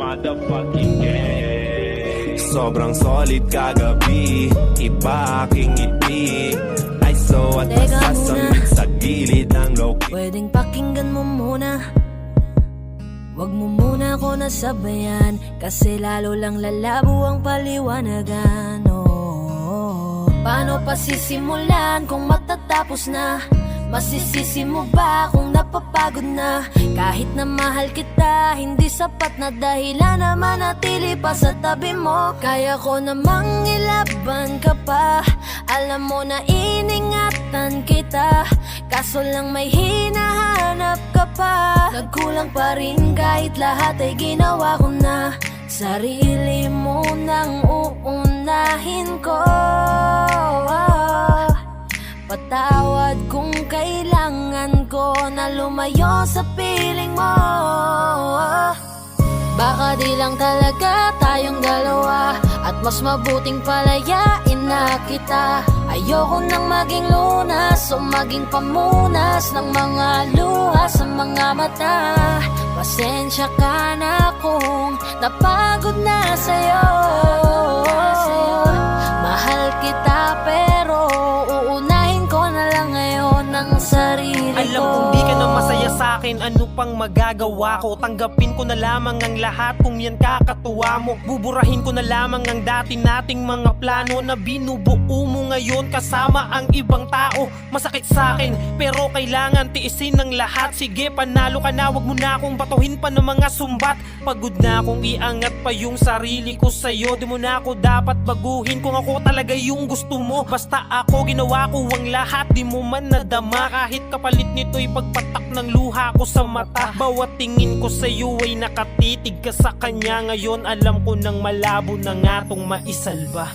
motherfucking game. Sobrang solid kagabi, iba aking ngiti. Ay so at masasamit sa gilid ng loki. Pwedeng pakinggan mo muna, wag mo muna ako nasabayan, kasi lalo lang lalabo ang paliwanagan. Paano pa sisimulan kung matatapos na? Masisisi mo ba kung napapagod na? Kahit na mahal kita, hindi sapat na dahilan na manatili pa sa tabi mo. Kaya ko namang ilaban ka pa, alam mo na iningatan kita, kaso lang may hinahanap ka pa. Nagkulang pa rin kahit lahat ay ginawa ko na. Sarili mo nang uunahin ko. Patawad kung kailangan ko na lumayo sa piling mo. Baka di lang talaga tayong dalawa, at mas mabuting palayain na kita. Ayoko nang maging lunas o maging pamunas ng mga luha sa mga mata. Pasensya ka na kung napagod na sa'yo. Mahal kita pero uunahin ko na lang ngayon ang sarili ko. Alam kong di ka na masaya sa'kin, ano pang magagawa ko? Tanggapin ko na lamang ang lahat kung yan kakatuwa mo. Buburahin ko na lamang ang dati nating mga plano na binubuo mo ngayon kasama ang ibang tao. Masakit sa'kin pero kailangan tiisin ng lahat. Sige, panalo ka na, wag mo na akong batuhin pa ng mga sumbat. Pagod na akong iangat pa yung sarili ko sa'yo. Di mo na ako dapat baguhin kung ako talaga yung gusto mo. Basta ako ginawa ko ang lahat, di mo man nadama. Kahit kapalit nito'y pagpatak ng luha ko sa mata. Bawat tingin ko sa'yo ay nakatitig ka sa kanya. Ngayon alam ko nang malabo na nga tong maisalba.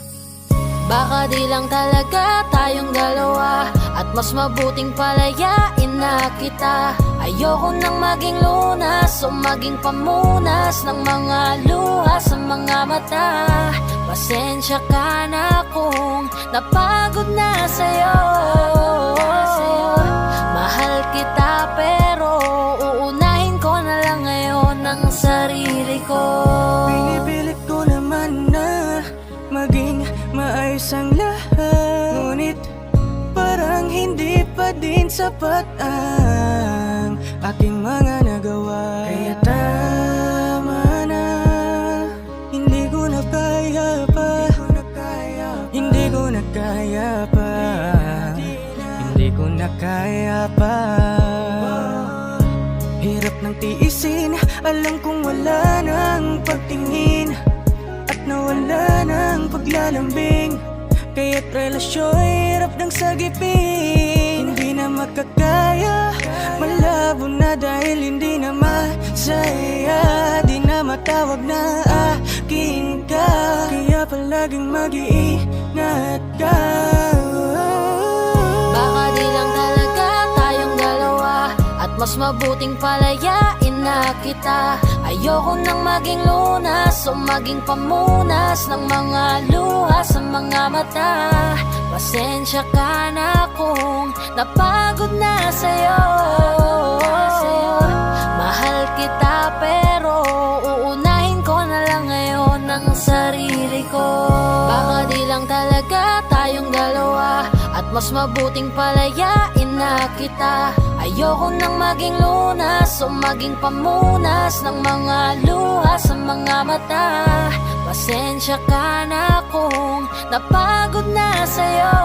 Baka di lang talaga tayong dalawa, at mas mabuting palayain na kita. Ayoko nang maging lunas o maging pamunas ng mga luha sa mga mata. Pasensya ka na kung napagod na sa'yo. Mahal kita pero uunahin ko na lang ngayon ang sarili ko. Pinipilit ko naman na maging maayos ang lahat, ngunit parang hindi pa din sapat ang aking mga nagawa. Kaya tama na, hindi ko na kaya pa, hindi ko na kaya pa, hindi ko na kaya pa. Hirap ng tiisin, alam kong wala nang pagtingin at nawala ng paglalambing. Kaya't relasyon hirap ng sagipin. Hindi na makakaya, malabo na dahil hindi na masaya. Di na matawag na akin ka, kaya palaging mag-iingat ka. Baka di lang talaga tayong dalawa, at mas mabuting palayain na kita. Ayoko nang maging lunas o maging pamunas ng mga luha sa mga mata. Pasensya ka na kung napagod na sa'yo. Mahal kita pero uunahin ko na lang ngayon ang sarili ko. Baka di lang talaga tayong dalawa, at mas mabuting palayain na kita. Ayoko nang maging lunas o maging pamunas ng mga luha sa mga mata. Pasensya ka na kung napagod na sa'yo.